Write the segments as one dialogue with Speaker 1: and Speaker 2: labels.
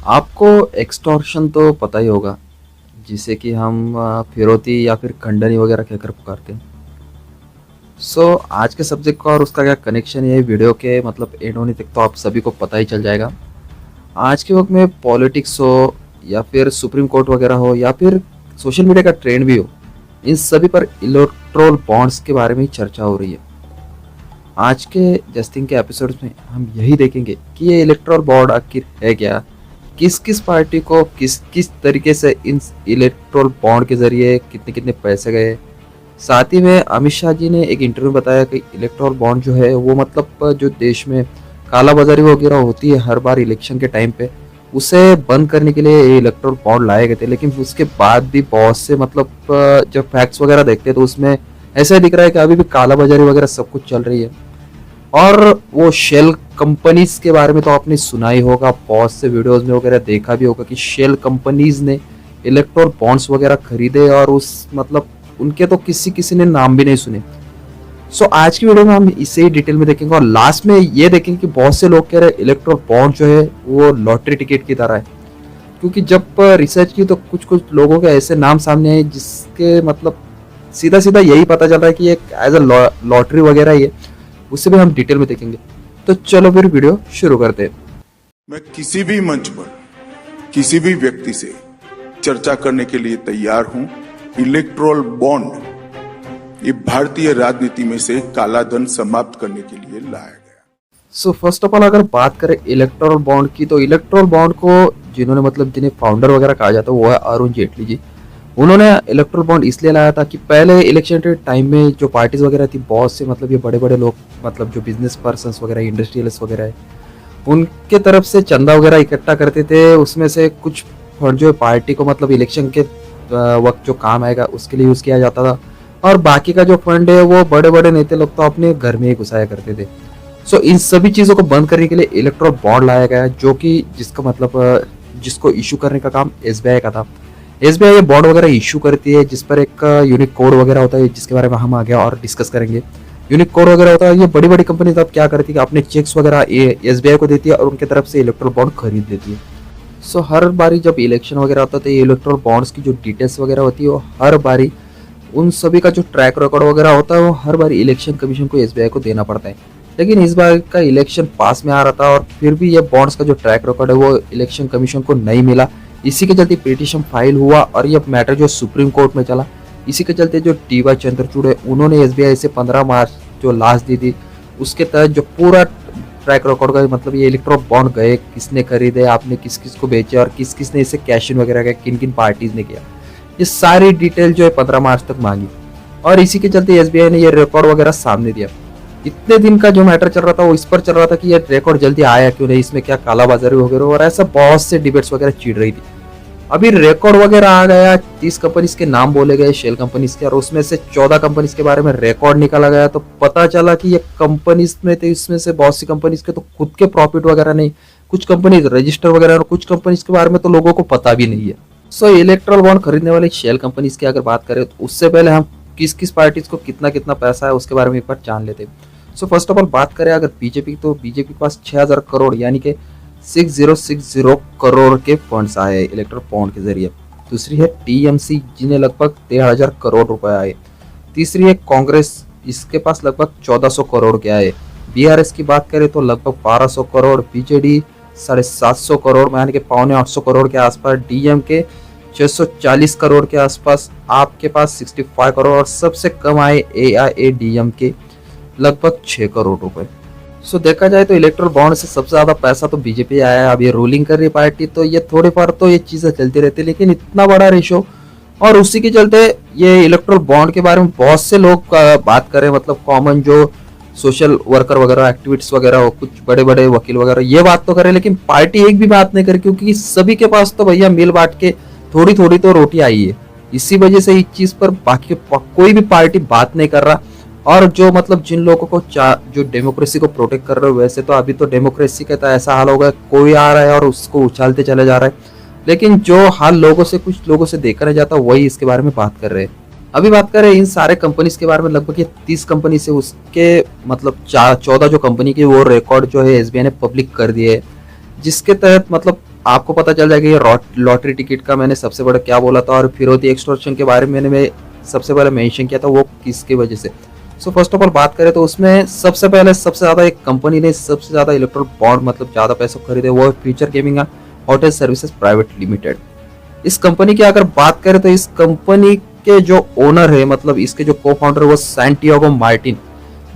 Speaker 1: आपको एक्सटॉर्शन तो पता ही होगा, जिसे कि हम फिरौती या फिर खंडनी वगैरह कहकर पुकारते हैं। आज के सब्जेक्ट का और उसका क्या कनेक्शन है वीडियो के मतलब एंड होने तक तो आप सभी को पता ही चल जाएगा। आज के वक्त में पॉलिटिक्स हो या फिर सुप्रीम कोर्ट वगैरह हो या फिर सोशल मीडिया का ट्रेंड भी हो, इन सभी पर इलेक्ट्रोल बॉन्ड्स के बारे में ही चर्चा हो रही है। आज के जस्टिंग के एपिसोड्स में हम यही देखेंगे कि ये इलेक्ट्रोल बॉन्ड आखिर है क्या, किस किस पार्टी को किस किस तरीके से इन इलेक्ट्रोल बॉन्ड के जरिए कितने कितने पैसे गए। साथ ही में अमित शाह जी ने एक इंटरव्यू बताया कि इलेक्ट्रोल बॉन्ड जो है वो मतलब जो देश में काला बाजारी वगैरह होती है हर बार इलेक्शन के टाइम पे, उसे बंद करने के लिए ये इलेक्ट्रोल बॉन्ड लाए गए थे। लेकिन उसके बाद भी बहुत से मतलब जब फैक्ट्स वगैरह देखते हैं तो उसमें ऐसा दिख रहा है कि अभी भी काला बाजारी वगैरह सब कुछ चल रही है। और वो शेल कंपनीज के बारे में तो आपने सुना ही होगा, बहुत से वीडियोस में वगैरह देखा भी होगा कि शेल कंपनीज ने इलेक्ट्रोल बॉन्ड्स वगैरह खरीदे और उस मतलब उनके तो किसी किसी ने नाम भी नहीं सुने। आज की वीडियो में हम इसे ही डिटेल में देखेंगे और लास्ट में ये देखेंगे कि बहुत से लोग कह रहे हैं इलेक्ट्रोल बॉन्ड जो है वो लॉटरी टिकट की तरह है। क्योंकि जब रिसर्च की तो कुछ कुछ लोगों के ऐसे नाम सामने आए जिसके मतलब सीधा सीधा यही पता चल रहा है कि ये एज अ लॉटरी वगैरह ही है। उससे भी हम डिटेल में देखेंगे। तो चलो फिर वीडियो शुरू करते हैं।
Speaker 2: मैं किसी भी मंच पर किसी भी व्यक्ति से चर्चा करने के लिए तैयार हूं। इलेक्ट्रोल बॉन्ड ये भारतीय राजनीति में से काला धन समाप्त करने के लिए लाया गया।
Speaker 1: फर्स्ट ऑफ ऑल अगर बात करें इलेक्ट्रोल बॉन्ड की, तो इलेक्ट्रोल बॉन्ड को जिन्होंने मतलब जिन्हें फाउंडर वगैरह कहा जाता है वो है अरुण जेटली जी। उन्होंने इलेक्ट्रोल बॉन्ड इसलिए लाया था कि पहले इलेक्शन के टाइम में जो पार्टीज वगैरह थी बहुत से मतलब ये बड़े बड़े लोग मतलब जो बिजनेस पर्सन वगैरह इंडस्ट्रियलिस्ट वगैरह है उनके तरफ से चंदा वगैरह इकट्ठा करते थे। उसमें से कुछ फंड जो पार्टी को मतलब इलेक्शन के वक्त जो काम आएगा उसके लिए यूज किया जाता था और बाकी का जो फंड है वो बड़े बड़े नेता लोग तो अपने घर में ही घुसाया करते थे। इन सभी चीजों को बंद करने के लिए इलेक्ट्रोल बॉन्ड लाया गया जो कि जिसका मतलब जिसको इशू करने का काम एसबीआई का था। एसबीआई ये बॉन्ड वगैरह इशू करती है जिस पर एक यूनिक कोड वगैरह होता है जिसके बारे में हम आगे और डिस्कस करेंगे। यूनिक कोड वगैरह होता है, ये बड़ी बड़ी कंपनी तब क्या करती है कि अपने चेक्स वगैरह एसबीआई को देती है और उनके तरफ से इलेक्ट्रोल बॉन्ड खरीद लेती है। हर बारी जब इलेक्शन वगैरह होता है तो ये इलेक्ट्रोल बॉन्ड्स की जो डिटेल्स वगैरह होती है वो हर बारी उन सभी का जो ट्रैक रिकॉर्ड वगैरह होता है वो हर बारी इलेक्शन कमीशन को एसबीआई को देना पड़ता है। लेकिन इस बार का इलेक्शन पास में आ रहा था और फिर भी ये बॉन्ड्स का जो ट्रैक रिकॉर्ड है वो इलेक्शन कमीशन को नहीं मिला। इसी के चलते पिटीशन फाइल हुआ और ये मैटर जो सुप्रीम कोर्ट में चला। इसी के चलते जो टी वाई चंद्रचूड़ है उन्होंने एसबीआई से 15 मार्च जो लास्ट दी थी उसके तहत जो पूरा ट्रैक रिकॉर्ड का मतलब ये इलेक्ट्रोल बॉन्ड गए, किसने खरीदे, आपने किस किस को बेचे और किस किस ने इसे कैश इन वगैरह किया, किन किन पार्टीज ने किया, ये सारी डिटेल जो है 15 मार्च तक मांगी और इसी के चलते एसबीआई ने ये रिकॉर्ड वगैरह सामने दिया। इतने दिन का जो मैटर चल रहा था वो इस पर चल रहा था कि ये रिकॉर्ड जल्दी आया क्यों नहीं, इसमें क्या कालाबाजारी वगैरह और ऐसा बहुत से डिबेट्स वगैरह चिड़ रही थी। अभी रिकॉर्ड वगैरह आ गया, 30 कंपनीज के नाम बोले गए शेल कंपनीज के और उसमें से 14 कंपनीज के बारे में रिकॉर्ड निकाला गया। तो पता चला कि ये कंपनीज में थे, इसमें से बहुत सी कंपनीज के तो खुद के प्रॉफिट वगैरह नहीं, कुछ कंपनीज रजिस्टर वगैरह और कुछ कंपनीज के बारे में तो लोगों को पता भी नहीं है। इलेक्ट्रोल बॉन्ड खरीदने वाली शेल कंपनीज की अगर बात करें तो उससे पहले हम किस किस पार्टीज को कितना कितना पैसा है उसके बारे में एक बार जान लेते हैं। फर्स्ट ऑफ ऑल बात करें अगर बीजेपी, तो बीजेपी के पास 6000 करोड़ यानी कि 6060 करोड़ के फंड्स आए इलेक्ट्रोल बॉन्ड के जरिए। दूसरी है टीएमसी जिन्हें लगभग 13,000 करोड़ रुपए आए। तीसरी है कांग्रेस, इसके पास लगभग 1400 करोड़ के आए। बीआरएस की बात करें तो लगभग 1200 करोड़, बीजेडी 750 करोड़ यानी कि 750 करोड़ के आसपास, डीएमके 640 करोड़ के आसपास, आपके पास 65 करोड़ और सबसे कम आए एआईएडीएमके लगभग 6 करोड़ रुपए। देखा जाए तो इलेक्ट्रोल बॉन्ड से सबसे ज्यादा पैसा तो बीजेपी आया है। अब ये रूलिंग कर रही पार्टी तो ये थोड़ी बार तो ये चीजें चलती रहती है, लेकिन इतना बड़ा रेशो और उसी के चलते ये इलेक्ट्रोल बॉन्ड के बारे में बहुत से लोग बात करें, मतलब कॉमन जो सोशल वर्कर वगैरह एक्टिविस्ट वगैरह हो, कुछ बड़े बड़े वकील वगैरह ये बात तो करे, लेकिन पार्टी एक भी बात नहीं करे क्योंकि सभी के पास तो भैया मिल बांट के थोड़ी थोड़ी तो रोटी आई है। इसी वजह से इस चीज पर बाकी कोई भी पार्टी बात नहीं कर रहा। और जो मतलब जिन लोगों को जो डेमोक्रेसी को प्रोटेक्ट कर रहे हो, वैसे तो अभी तो डेमोक्रेसी का तो ऐसा हाल होगा कोई आ रहा है और उसको उछालते चले जा रहा है, लेकिन जो हाल लोगों से कुछ लोगों से देखा नहीं जाता वही इसके बारे में बात कर रहे हैं। अभी बात करें इन सारे कंपनीज के बारे में, लगभग ये 30 कंपनी से उसके मतलब 14 जो कंपनी के वो रिकॉर्ड जो है एसबीआई ने पब्लिक कर दिए, जिसके तहत मतलब आपको पता चल जाएगा ये लॉटरी टिकट का मैंने सबसे बड़ा क्या बोला था, और फिरौती एक्सटॉर्शन के बारे में मैं सबसे पहले मेंशन किया था वो किसकी वजह से। सो फर्स्ट ऑफ ऑल बात करें तो उसमें सबसे पहले सबसे ज़्यादा एक कंपनी ने सबसे ज़्यादा इलेक्ट्रल बॉन्ड मतलब ज़्यादा पैसे खरीदे, वो है future gaming and hotel services private limited. इस कंपनी की अगर बात करें तो इस कंपनी के जो ओनर है मतलब इसके जो को फाउंडर वो सैंटियागो मार्टिन,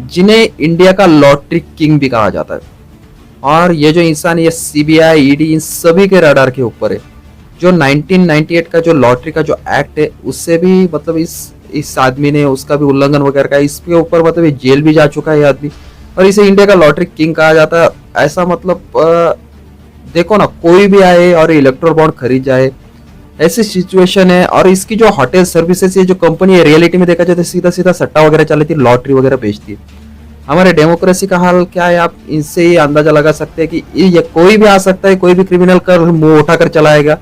Speaker 1: जिन्हें इंडिया का लॉटरी किंग भी कहा जाता है। और ये जो इंसान ये सीबीआई ईडी इन सभी के रडार के ऊपर है। जो 1998 का जो लॉटरी का जो एक्ट है उससे भी मतलब इस आदमी ने उसका भी उल्लंघन वगैरह का, इसके ऊपर मतलब ये जेल भी जा चुका है ये आदमी, और इसे इंडिया का लॉटरी किंग कहा जाता है। ऐसा मतलब देखो ना, कोई भी आए और इलेक्ट्रल बॉन्ड खरीद जाए, ऐसी सिचुएशन है। और इसकी जो होटल सर्विसेज ये जो कंपनी है रियलिटी में देखा जाए तो सीधा सीधा सट्टा वगैरह चलाती है, लॉटरी वगैरह बेचती है। हमारे डेमोक्रेसी का हाल क्या है, आप इनसे ही अंदाजा लगा सकते हैं कि ये कोई भी आ सकता है, कोई भी क्रिमिनल कर मुंह उठाकर चलाएगा।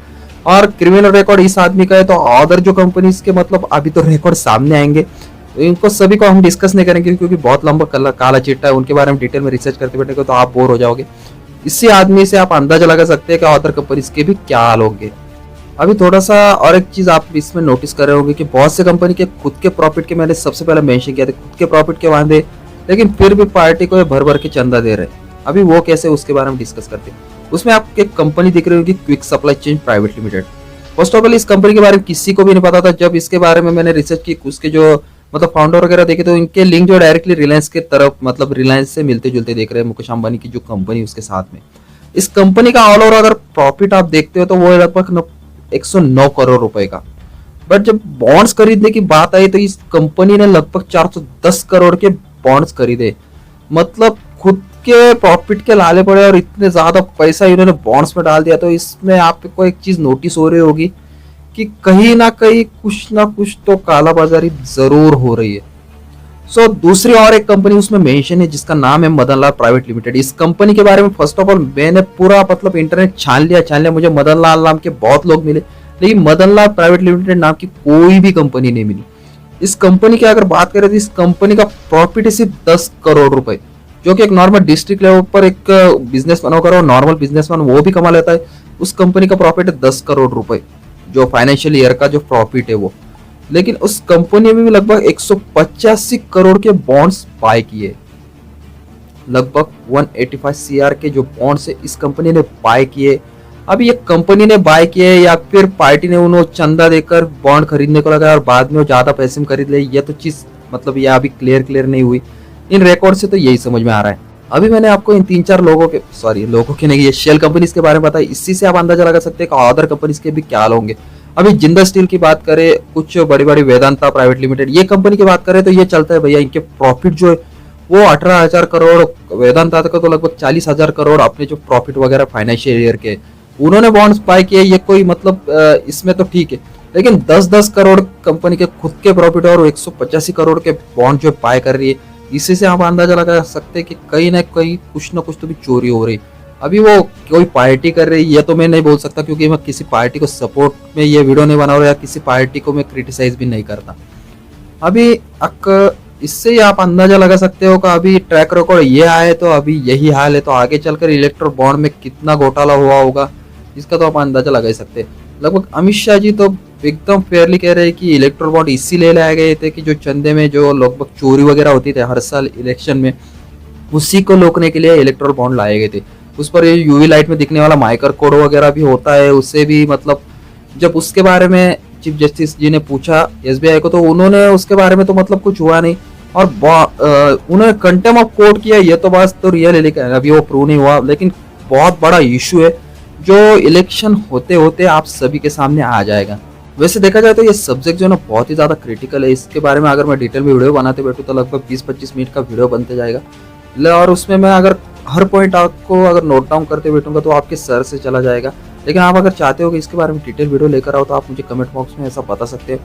Speaker 1: और क्रिमिनल रिकॉर्ड इस आदमी का है तो अदर जो कंपनीज के मतलब अभी तो रिकॉर्ड सामने आएंगे, तो इनको सभी को हम डिस्कस नहीं करेंगे क्योंकि बहुत लंबा काला चिट्टा है, उनके बारे में डिटेल में रिसर्च करते बैठेंगे तो आप बोर हो जाओगे। इसी आदमी से आप अंदाजा लगा सकते हैं कि अदर कंपनीज के भी क्या हाल होंगे। अभी थोड़ा सा और एक चीज आप इसमें नोटिस कर रहे होंगे कि बहुत से कंपनी के खुद के प्रॉफिट के मैंने सबसे पहले मेंशन किया था, खुद के प्रॉफिट के वादे, लेकिन फिर भी पार्टी को ये भर भर के चंदा दे रहे हैं। अभी वो कैसे उसके बारे में डिस्कस करते हैं। उसमें आपको एक कंपनी दिख रही होगी quick supply chain private limited. First of all इस कंपनी के बारे में किसी को भी नहीं पता था। जब इसके बारे में मैंने रिसर्च की, उसके जो मतलब फाउंडर वगैरह देखे तो इनके लिंक जो डायरेक्टली रिलायंस के तरफ मतलब रिलायंस से मिलते जुलते देख रहे हैं, मुकेश अंबानी की जो कंपनी उसके साथ में। इस कंपनी का ऑल ओवर अगर प्रॉफिट आप देखते हो तो वो लगभग 109 करोड़ रुपए का। बट जब बॉन्ड्स खरीदने की बात आई तो इस कंपनी ने लगभग 410 करोड़ के बॉन्ड्स खरीदे। मतलब खुद के प्रॉफिट के लाले पड़े और इतने ज्यादा पैसा इन्होंने बॉन्ड्स में डाल दिया। तो इसमें आपको एक चीज नोटिस हो रही होगी कि कहीं ना कुछ तो कालाबाजारी जरूर हो रही है। सो दूसरी और एक कंपनी उसमें मेंशन है जिसका नाम है मदनलाल प्राइवेट लिमिटेड। इस कंपनी के बारे में फर्स्ट ऑफ ऑल मैंने पूरा मतलब इंटरनेट छान लिया, मुझे मदनलाल नाम के बहुत लोग मिले, लेकिन मदनलाल प्राइवेट लिमिटेड नाम की कोई भी कंपनी नहीं मिली। इस कंपनी की अगर बात करें तो इस कंपनी का प्रॉफिट है सिर्फ 10 करोड़ रुपए, जो कि एक नॉर्मल डिस्ट्रिक्ट लेवल पर एक बिजनेसमैन होकर और नॉर्मल बिजनेसमैन वो भी कमा लेता है। उस कंपनी का प्रॉफिट है 10 करोड़ रुपए, जो फाइनेंशियल ईयर का जो प्रॉफिट है वो। लेकिन उस कंपनी में भी लगभग 185 करोड़ के बॉन्ड्स बाय किए, लगभग 185 सीआर के जो बॉन्ड्स है इस कंपनी ने बाय किए। अब ये कंपनी ने बाय किए या फिर पार्टी ने उन्हें चंदा देकर बॉन्ड खरीदने को लगाया और बाद में वो ज्यादा पैसे में खरीद ले, ये तो चीज मतलब ये अभी क्लियर नहीं हुई। इन रिकॉर्ड से तो यही समझ में आ रहा है। अभी मैंने आपको इन 3-4 लोगों के नहीं, ये शेल कंपनीज के बारे में बताया, इसी से आप अंदाजा लगा सकते हैं कि अदर कंपनीज के भी क्या हाल होंगे। अभी जिंदल स्टील की बात करें, कुछ बड़ी बड़ी वेदांता प्राइवेट लिमिटेड, ये कंपनी की बात करें तो ये चलता है भैया, इनके प्रॉफिट जो है वो 18,000 करोड़, वेदांता का तो लगभग 40,000 करोड़ अपने जो प्रॉफिट वगैरह फाइनेंशियल ईयर के उन्होंने बॉन्ड्स बाय किए। ये कोई मतलब इसमें तो ठीक है, लेकिन 10-10 करोड़ कंपनी के खुद के प्रॉफिट और 185 करोड़ के बॉन्ड जो बाय कर रही है, इसी से आप अंदाजा लगा सकते हैं कि कहीं ना कहीं कुछ ना कुछ तो भी चोरी हो रही। अभी वो कोई पार्टी कर रही है ये तो मैं नहीं बोल सकता क्योंकि मैं किसी पार्टी को सपोर्ट में ये वीडियो नहीं बना रहा या किसी पार्टी को मैं क्रिटिसाइज भी नहीं करता। अभी इससे ही आप अंदाजा लगा सकते हो कि अभी ट्रैक रिकॉर्ड ये आए तो अभी यही हाल है, तो आगे चलकर इलेक्ट्रल बॉन्ड में कितना घोटाला हुआ होगा इसका तो आप अंदाजा लगा ही सकते हैं। लगभग अमित शाह जी तो एकदम फेयरली कह रहे हैं कि इलेक्ट्रल बॉन्ड इसीलिए लाए गए थे कि जो चंदे में जो लगभग चोरी वगैरह होती थी हर साल इलेक्शन में, उसी को रोकने के लिए इलेक्ट्रल बॉन्ड लाए गए थे। उस पर ये यूवी लाइट में दिखने वाला माइकर कोड वगैरह भी होता है, उससे भी मतलब जब उसके बारे में चीफ जस्टिस जी ने पूछा एसबीआई को तो उन्होंने उसके बारे में तो मतलब कुछ हुआ नहीं और उन्होंने कंटेम ऑफ कोर्ट किया। ये तो बात तो रियल है लेकिन अभी वो प्रूव नहीं हुआ, लेकिन बहुत बड़ा इशू है जो इलेक्शन होते होते आप सभी के सामने आ जाएगा। वैसे देखा जाए तो ये सब्जेक्ट जो है ना बहुत ही ज्यादा क्रिटिकल है। इसके बारे में अगर मैं डिटेल में वीडियो बनाते बैठूँ तो लगभग 20-25 मिनट का वीडियो बनते जाएगा, और उसमें मैं अगर हर पॉइंट आपको अगर नोट डाउन करते बैठूंगा तो आपके सर से चला जाएगा। लेकिन आप अगर चाहते हो कि इसके बारे में डिटेल वीडियो लेकर आओ तो आप मुझे कमेंट बॉक्स में ऐसा बता सकते हो।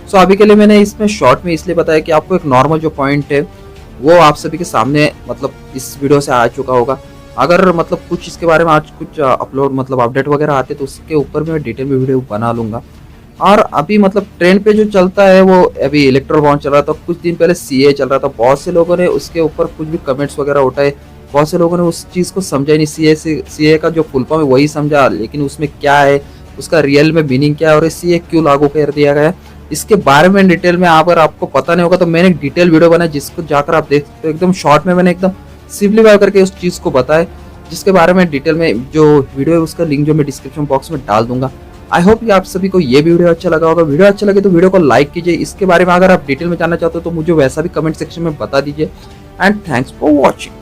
Speaker 1: सो अभी के लिए मैंने इसमें शॉर्ट में इसलिए बताया कि आपको एक नॉर्मल जो पॉइंट है वो आप सभी के सामने मतलब इस वीडियो से आ चुका होगा। अगर मतलब कुछ इसके बारे में आज कुछ अपलोड मतलब अपडेट वगैरह आते तो उसके ऊपर मैं डिटेल में वीडियो बना लूंगा। और अभी मतलब ट्रेंड पे जो चलता है वो अभी इलेक्ट्रल बॉन्ड चल रहा था, कुछ दिन पहले सीए चल रहा था, बहुत से लोगों ने उसके ऊपर कुछ भी कमेंट्स वगैरह उठाए बहुत से लोगों ने उस चीज़ को समझा ही नहीं। सीए का जो फुल फॉर्म है वही समझा, लेकिन उसमें क्या है, उसका रियल में मीनिंग क्या है और सीए क्यों लागू कर दिया गया है, इसके बारे में डिटेल में अगर आपको पता नहीं होगा तो मैंने एक डिटेल वीडियो बनाया जिसको जाकर आप देख सकते हो। एकदम शॉर्ट में मैंने एकदम सिंपलीफाई करके उस चीज़ को बताया, जिसके बारे में डिटेल में जो वीडियो है उसका लिंक जो मैं डिस्क्रिप्शन बॉक्स में डाल दूंगा। आई होप कि आप सभी को ये वीडियो अच्छा लगा होगा। वीडियो अच्छा लगे तो वीडियो को लाइक कीजिए। इसके बारे में अगर आप डिटेल में जानना चाहते हो तो मुझे वैसा भी कमेंट सेक्शन में बता दीजिए। And thanks for watching.